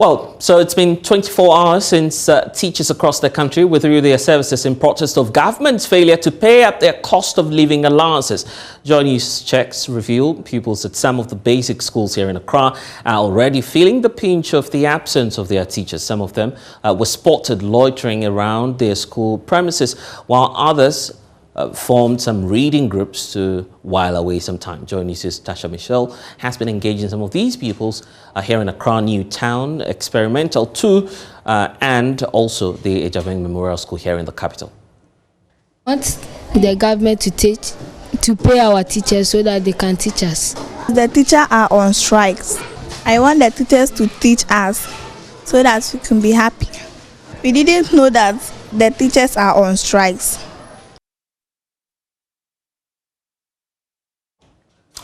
Well, so it's been 24 hours since teachers across the country withdrew their services in protest of government's failure to pay up their cost of living allowances. Joy News checks reveal pupils at some of the basic schools here in Accra are already feeling the pinch of the absence of their teachers. Some of them were spotted loitering around their school premises, while others formed some reading groups to while away some time. Joy News' Tasha Michelle has been engaging some of these pupils here in Accra New Town, Experimental 2, and also the Ejaveng Memorial School here in the capital. I want the government to pay our teachers so that they can teach us. The teachers are on strikes. I want the teachers to teach us so that we can be happy. We didn't know that the teachers are on strikes.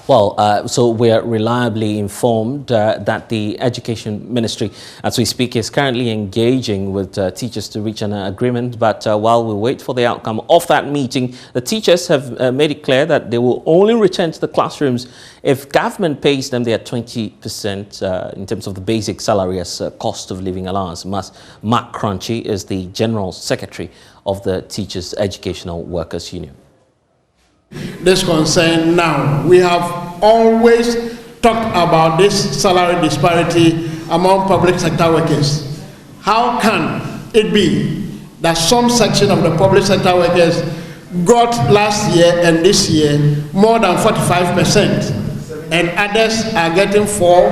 Well, so we're reliably informed that the Education Ministry, as we speak, is currently engaging with teachers to reach an agreement. But while we wait for the outcome of that meeting, the teachers have made it clear that they will only return to the classrooms if government pays them their 20% in terms of the basic salary as cost of living allowance. Mark Crunchy is the General Secretary of the Teachers Educational Workers Union. This concern now. We have always talked about this salary disparity among public sector workers. How can it be that some section of the public sector workers got last year and this year more than 45% and others are getting 4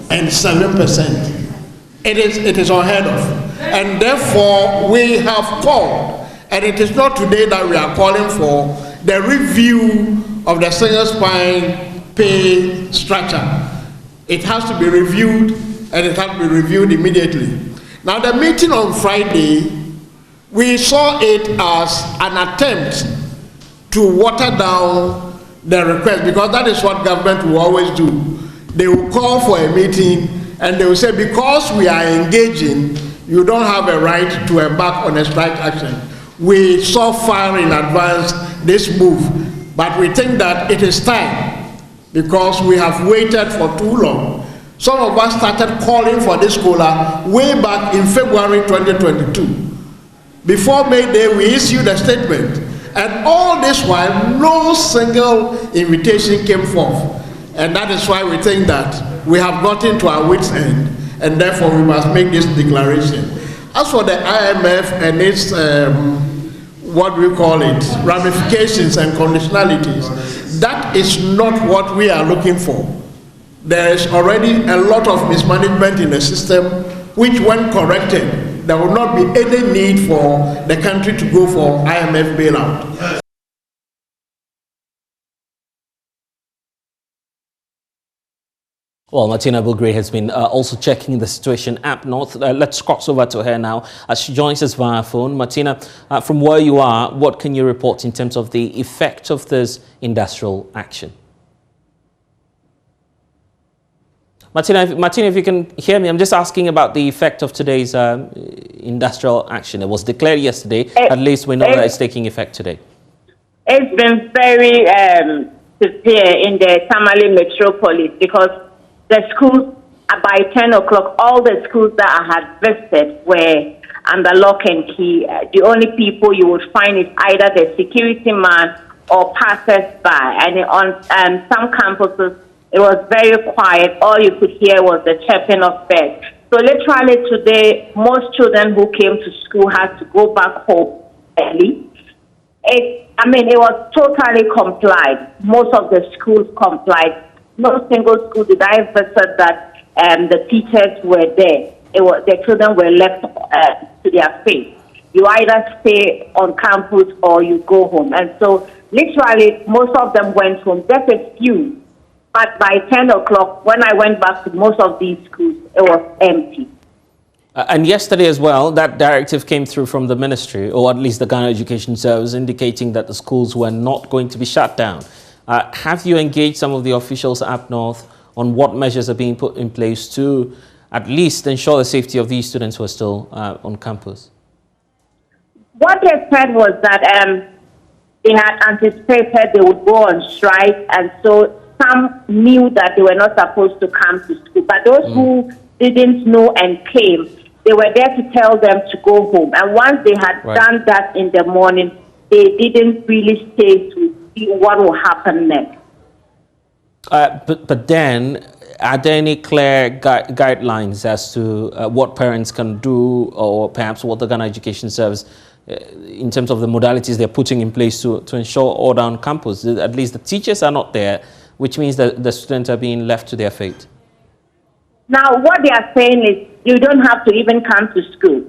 and 7%? It is unheard of. And therefore we have called, and it is not today that we are calling for the review of the single spine pay structure. It has to be reviewed, and it has to be reviewed immediately. Now, the meeting on Friday, we saw it as an attempt to water down the request, because that is what government will always do. They will call for a meeting, and they will say, because we are engaging, you don't have a right to embark on a strike action. We saw far in advance this move, but we think that it is time, because we have waited for too long. Some of us started calling for this COLA way back in February 2022. Before May Day, we issued a statement, and all this while, no single invitation came forth. And that is why we think that we have gotten to our wits' end, and therefore we must make this declaration. As for the IMF and its what we call it, ramifications and conditionalities, that is not what we are looking for. There is already a lot of mismanagement in the system, which when corrected, there will not be any need for the country to go for IMF bailout. Well, Martina Bulgray has been also checking the situation up north. Let's cross over to her now as she joins us via phone. Martina, from where you are, what can you report in terms of the effect of this industrial action? Martina, if you can hear me, I'm just asking about the effect of today's industrial action. It was declared yesterday. At least we know that it's taking effect today. It's been very severe in the Tamale metropolis, because the schools, by 10 o'clock, all the schools that I had visited were under lock and key. The only people you would find is either the security man or passers-by. And on some campuses, it was very quiet. All you could hear was the chirping of birds. So literally today, most children who came to school had to go back home early. It was totally complied. Most of the schools complied. No single school did I visit that the teachers were there. The children were left to their fate. You either stay on campus or you go home. And so literally most of them went home, just a few. But by 10 o'clock, when I went back to most of these schools, it was empty. And yesterday as well, that directive came through from the ministry, or at least the Ghana Education Service, indicating that the schools were not going to be shut down. Have you engaged some of the officials up north on what measures are being put in place to at least ensure the safety of these students who are still on campus? What they said was that they had anticipated they would go on strike, and so some knew that they were not supposed to come to school. But those who didn't know and came, they were there to tell them to go home. And once they had done that in the morning, they didn't really stay to see what will happen next. But then, are there any clear guidelines as to what parents can do, or perhaps what the Ghana Education Service, in terms of the modalities they're putting in place to ensure order on campus? At least the teachers are not there, which means that the students are being left to their fate. Now, what they are saying is you don't have to even come to school.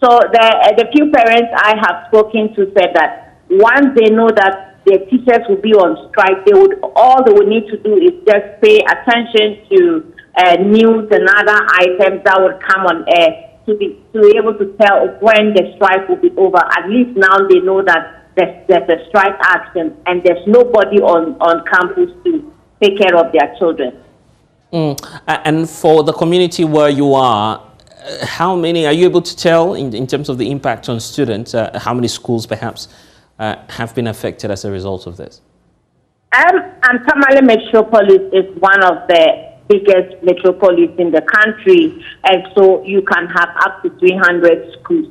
So the few parents I have spoken to said that once they know that their teachers will be on strike, all they would need to do is just pay attention to news and other items that would come on air to be able to tell when the strike will be over. At least now they know that there's a strike action and there's nobody on campus to take care of their children. And for the community where you are, how many are you able to tell in terms of the impact on students? How many schools perhaps have been affected as a result of this? Tamale Metropolis is one of the biggest metropolis in the country, and so you can have up to 300 schools,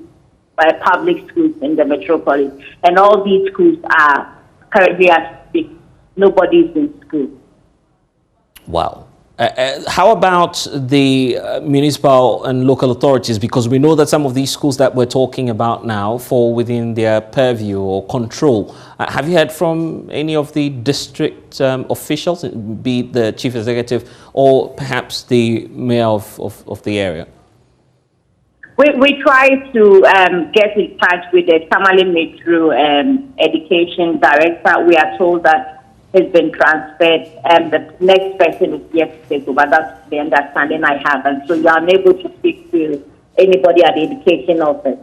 public schools in the metropolis, and all these schools are currently at peak. Nobody's in school. Wow. How about the municipal and local authorities? Because we know that some of these schools that we're talking about now fall within their purview or control. Have you heard from any of the district officials, be it the chief executive or perhaps the mayor of the area? We try to get in touch with the Tamale Metro education director. We are told that has been transferred, and the next person is yet to take over. That's the understanding I have, and so you are unable to speak to anybody at the education office.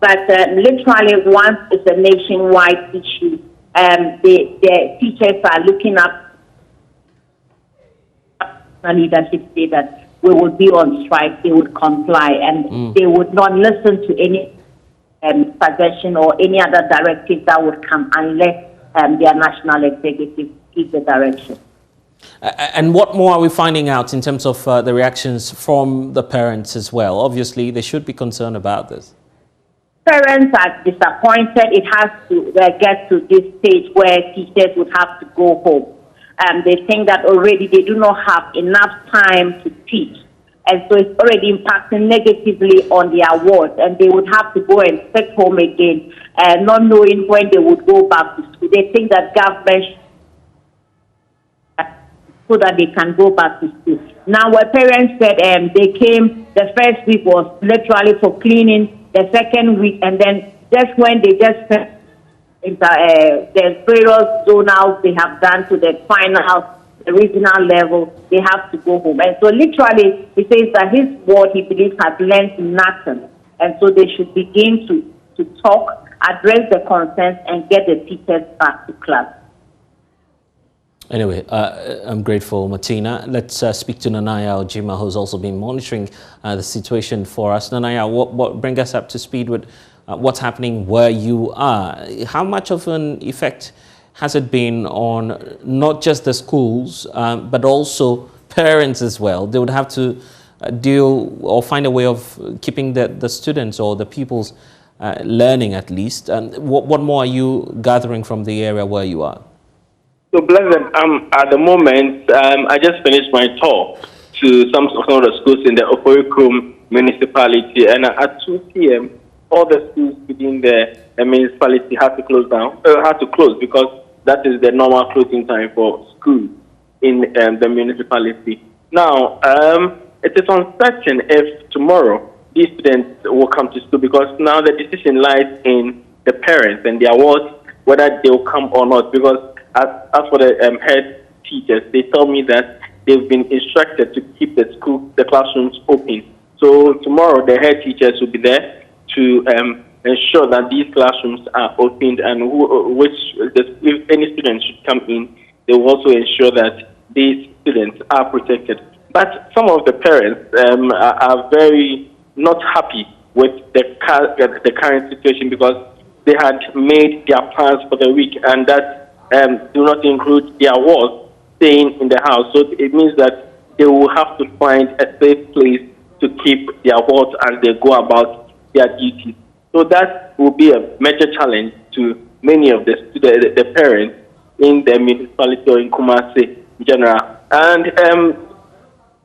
But literally, once it's a nationwide issue, the teachers are looking up. The leadership say that we would be on strike, they would comply, and they would not listen to any suggestion or any other directive that would come unless their national executive gives the direction. And what more are we finding out in terms of the reactions from the parents as well? Obviously, they should be concerned about this. Parents are disappointed. It has to get to this stage where teachers would have to go home. They think that already they do not have enough time to teach. And so it's already impacting negatively on their wards, and they would have to go and sit home again, not knowing when they would go back to school. They think that government so that they can go back to school. Now, what parents said, they came, the first week was literally for cleaning, the second week, and then just when they just the various zonals they have done to the final the regional level, they have to go home. And so literally, he says that his ward, he believes, has learned nothing. And so they should begin to talk, address the concerns, and get the teachers back to class. Anyway, I'm grateful, Martina. Let's speak to Nanaya Ojima, who's also been monitoring the situation for us. Nanaya, what bring us up to speed with what's happening where you are? How much of an effect has it been on not just the schools, but also parents as well? They would have to deal or find a way of keeping the students or the pupils learning at least. And what more are you gathering from the area where you are? So, Blessed, at the moment, I just finished my tour to some of the schools in the Oporikum municipality, and at 2 p.m., all the schools within the municipality had to close down, had to close because that is the normal closing time for schools in the municipality. Now, it is uncertain if tomorrow these students will come to school because now the decision lies in the parents and their wards whether they will come or not. Because as for the head teachers, they tell me that they've been instructed to keep the classrooms open. So tomorrow the head teachers will be there to ensure that these classrooms are opened, and if any students should come in, they will also ensure that these students are protected. But some of the parents are very not happy with the current situation because they had made their plans for the week, and that do not include their wards staying in the house. So it means that they will have to find a safe place to keep their awards as they go about their duties. So that will be a major challenge to many of the parents in the municipality or in Kumasi in general. And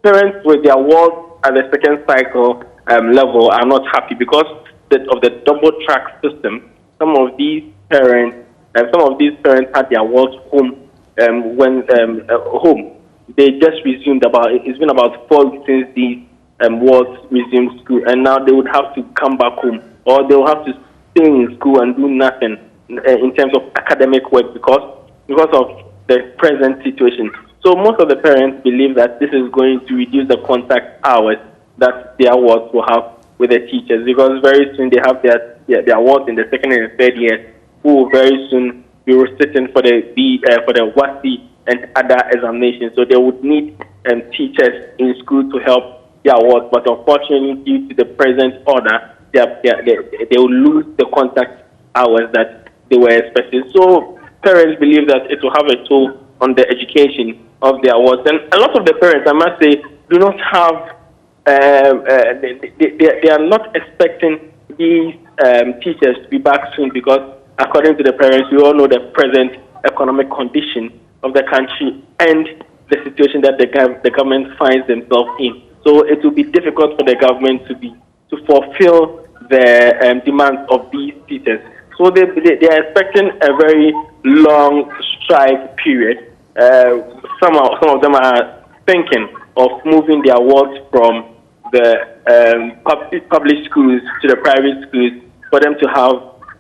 parents with their awards at the second cycle level are not happy because of the double track system. Some of these parents had their awards home home. They just resumed it's been about 4 weeks since these wards resumed school, and now they would have to come back home, or they will have to stay in school and do nothing in terms of academic work because of the present situation. So most of the parents believe that this is going to reduce the contact hours that their wards will have with the teachers, because very soon they have their wards in the second and third year, who will very soon be sitting for the WASI and other examinations. So they would need teachers in school to help their wards, but unfortunately, due to the present order, they will lose the contact hours that they were expecting. So parents believe that it will have a toll on the education of their wards. And a lot of the parents, I must say, do not have, they are not expecting these teachers to be back soon because, according to the parents, we all know the present economic condition of the country and the situation that the government finds themselves in. So it will be difficult for the government to fulfill the demands of these teachers. So they are expecting a very long strike period. Some of them are thinking of moving their wards from the public schools to the private schools for them to have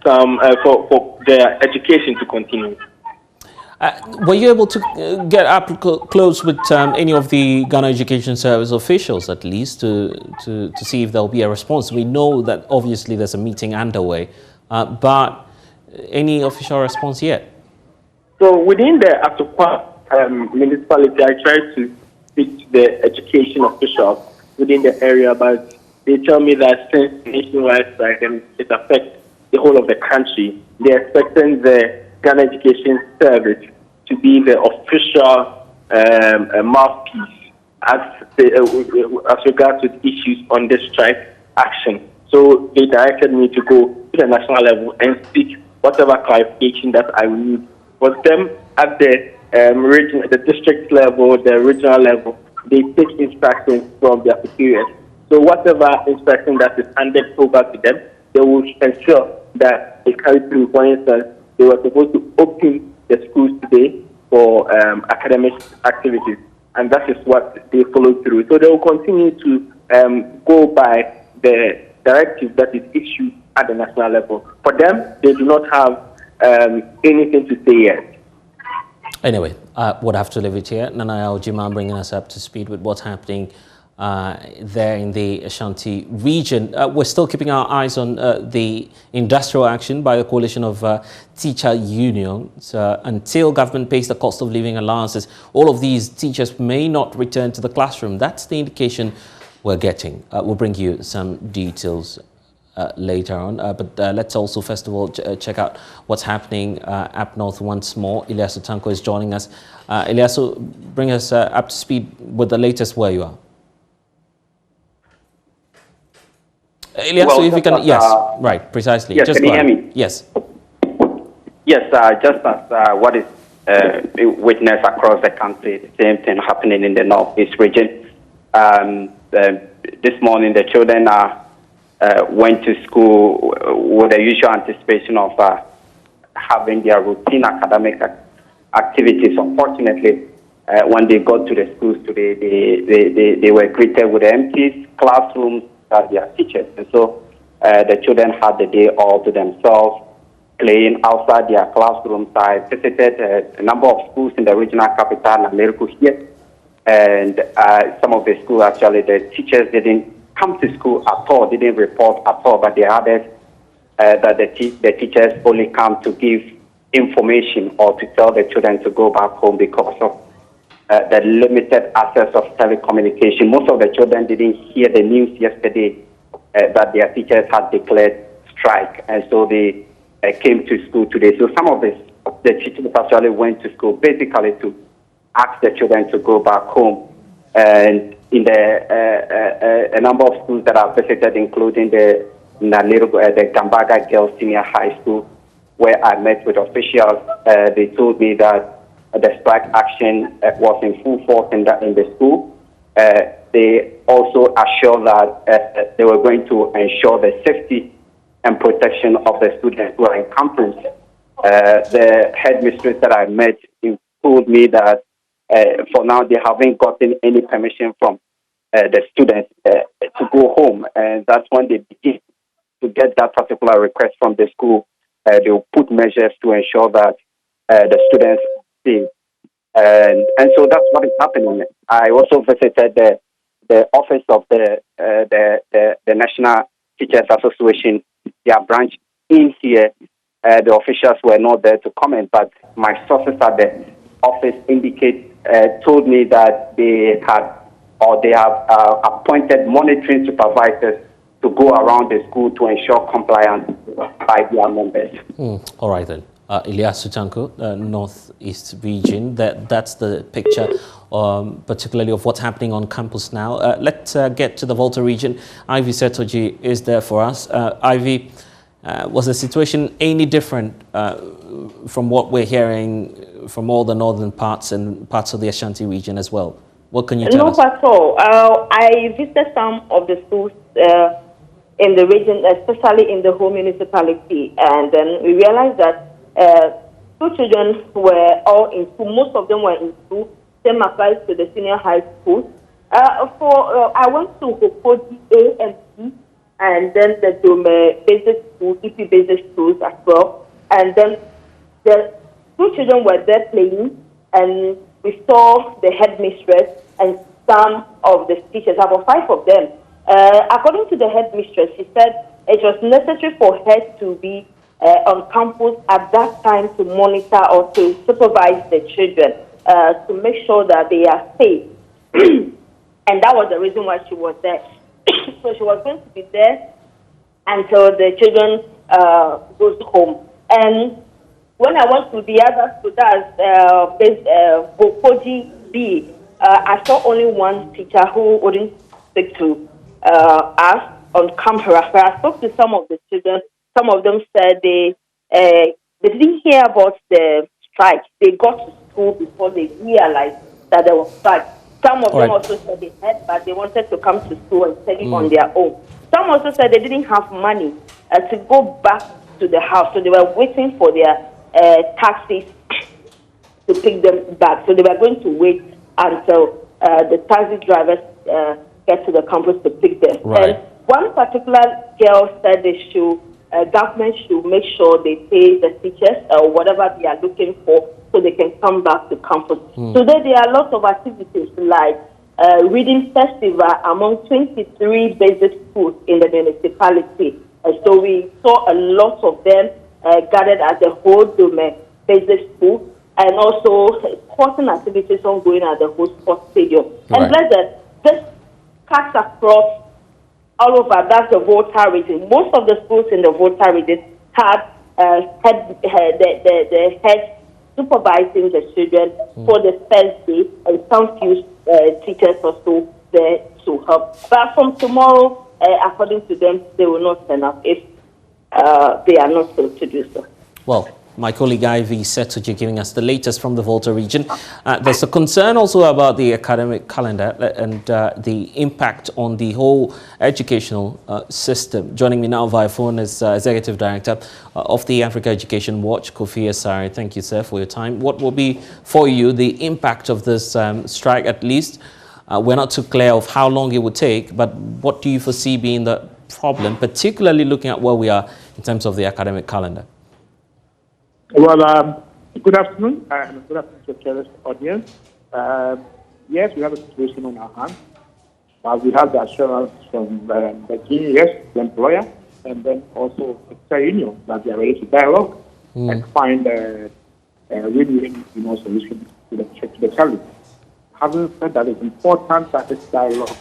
some for their education to continue. Were you able to get up close with any of the Ghana Education Service officials, at least, to see if there will be a response? We know that obviously there's a meeting underway, but any official response yet? So within the Atokwa municipality, I tried to speak to the education officials within the area, but they tell me that since nationwide strike and it affects the whole of the country, they're expecting the Ghana Education Service to be the official mouthpiece as regards to issues on this strike action. So they directed me to go to the national level and seek whatever clarification that I will need. For them at the the district level, the regional level, they take instructions from their superiors. So whatever instruction that is handed over to them, they will ensure that they carry through. For instance, they were supposed to open the schools today for academic activities, and that is what they follow through. So they will continue to go by the directive that is issued at the national level. For them, they do not have anything to say yet. Anyway, would have to leave it here. Nana Aljima bringing us up to speed with what's happening there in the Ashanti region. We're still keeping our eyes on the industrial action by the coalition of teacher unions. Until government pays the cost of living allowances, all of these teachers may not return to the classroom. That's the indication we're getting. We'll bring you some details later on. But let's also, first of all, check out what's happening up north once more. Ilyasu Tanko is joining us. Ilyasu, bring us up to speed with the latest where you are. Ilyasu, well, if you can, yes, right, precisely. Yes, just can you hear me? Yes. Yes, just as what is witnessed across the country, the same thing happening in the northeast region. This morning, the children went to school with the usual anticipation of having their routine academic activities. Unfortunately, when they got to the schools today, they were greeted with empty classrooms as their teachers. And so the children had the day all to themselves, playing outside their classrooms. I visited a number of schools in the regional capital, America here, and some of the schools, actually, the teachers didn't come to school at all, didn't report at all, but the others, that the teachers only come to give information or to tell the children to go back home because of the limited access of telecommunication. Most of the children didn't hear the news yesterday that their teachers had declared strike, and so they came to school today. So some of the teachers actually went to school basically to ask the children to go back home. And in a number of schools that I've visited, including the Gambaga Girls Senior High School, where I met with officials, they told me that the strike action was in full force in the school. They also assured that they were going to ensure the safety and protection of the students who are in campus. The headmistress that I met told me that for now they haven't gotten any permission from the students to go home, and that's when they begin to get that particular request from the school. They will put measures to ensure that the students stay. And so that's what is happening. I also visited the office of the National Teachers Association, their branch in here. The officials were not there to comment, but my sources at the office told me that they have appointed monitoring supervisors to go around the school to ensure compliance by their members. All right then. Ilyasu Tanko, Northeast region, that's the picture, particularly of what's happening on campus now. Let's get to the Volta region. Ivy Setoji is there for us. Ivy, was the situation any different from what we're hearing from all the northern parts and parts of the Ashanti region as well? What can you tell us? Not at all. I visited some of the schools in the region, especially in the whole municipality, and then we realized that two children were all in school. Most of them were in school. Same applies to the senior high school. I went to Hokodi A and B, and then the Dome basic school, EP basic schools as well. And then the two children were there playing, and we saw the headmistress and some of the teachers, about 5 of them. According to the headmistress, she said it was necessary for her to be on campus at that time to monitor or to supervise the children to make sure that they are safe. And that was the reason why she was there. So she was going to be there until the children goes home. And when I went to the other school, that's Bokoji B, I saw only one teacher who wouldn't speak to us on camera. So I spoke to some of the children. Some of them said they didn't hear about the strike. They got to school before they realized that there was strike. Some of them also said they had, but they wanted to come to school and study on their own. Some also said they didn't have money to go back to the house, so they were waiting for their taxis to pick them back. So they were going to wait until the taxi drivers get to the campus to pick them. Right. And one particular girl said they should, government should make sure they pay the teachers or whatever they are looking for so they can come back to campus. Today there are lots of activities like reading festival among 23 basic schools in the municipality. So we saw a lot of them gathered at the whole Dome basic school, and also sporting activities ongoing at the whole sports stadium. Right. And blessed, this cuts across all over. That's the Volta region. Most of the schools in the Volta region had the head supervising the children for the first day, and some few teachers also there to help. But from tomorrow, according to them, they will not turn up if they are not told to do so. Well, my colleague Ivy Setoji giving us the latest from the Volta region. There's a concern also about the academic calendar and the impact on the whole educational system. Joining me now via phone is Executive Director of the Africa Education Watch, Kofi Asare. Thank you, sir, for your time. What will be for you the impact of this strike, at least? We're not too clear of how long it would take, but what do you foresee being the problem, particularly looking at where we are in terms of the academic calendar? Well, good afternoon, and good afternoon to the terrorist audience. Yes, we have a situation on our hands. We have the assurance from the yes, the employer, and then also the union that they are ready to dialogue and find a win-win solution to the challenge. Having said that, it's important that this dialogue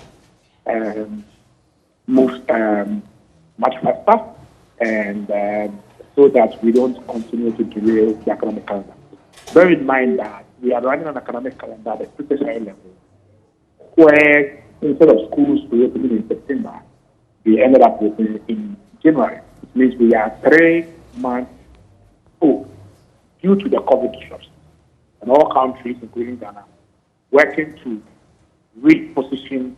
moves much faster and so that we don't continue to derail the academic calendar. Bear in mind that we are running an academic calendar at the tertiary level, where instead of schools reopening in September, we ended up opening in January. It means we are 3 months old due to the COVID issues. And all countries, including Ghana, working to reposition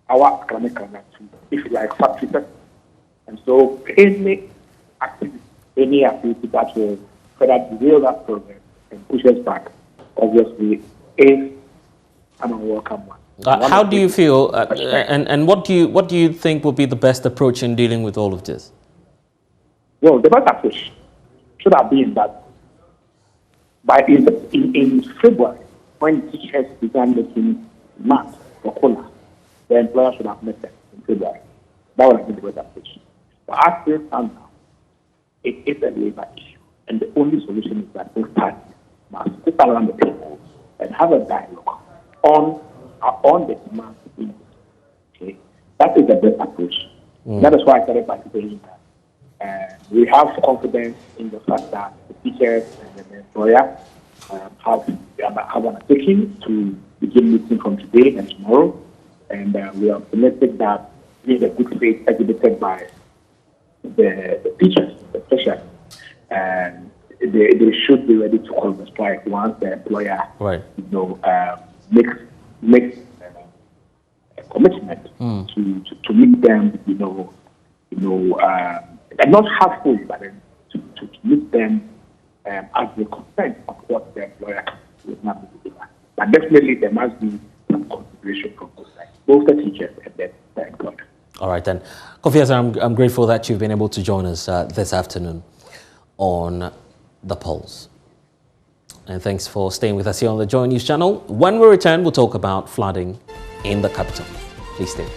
our academic calendar to, if you like, factory setting. And so any activity that will further derail that progress and push us back, obviously, is an unwelcome one. How do you feel, and what do you think will be the best approach in dealing with all of this? Well, the best approach should have been that in February, when teachers began making math for COLA, the employer should have met them in February. That would have been the best approach. But as things stand now, it is a labor issue. And the only solution is that both parties must sit around the table and have a dialogue on the demand. Okay? That is the best approach. That is why I started by saying that we have confidence in the fact that the teachers and the employer have an undertaking to begin meeting from today and tomorrow. And we are optimistic that with the good faith exhibited by the teachers, especially, and they should be ready to call the strike once the employer, makes a commitment to meet them, and not halfway, but then to meet them as they consent of what the employer is not to do. But definitely there must be some consideration from both sides, both the teachers and the employer. All right then. Kofi Asare, I'm grateful that you've been able to join us this afternoon on The Pulse. And thanks for staying with us here on the Joy News channel. When we return, we'll talk about flooding in the capital. Please stay.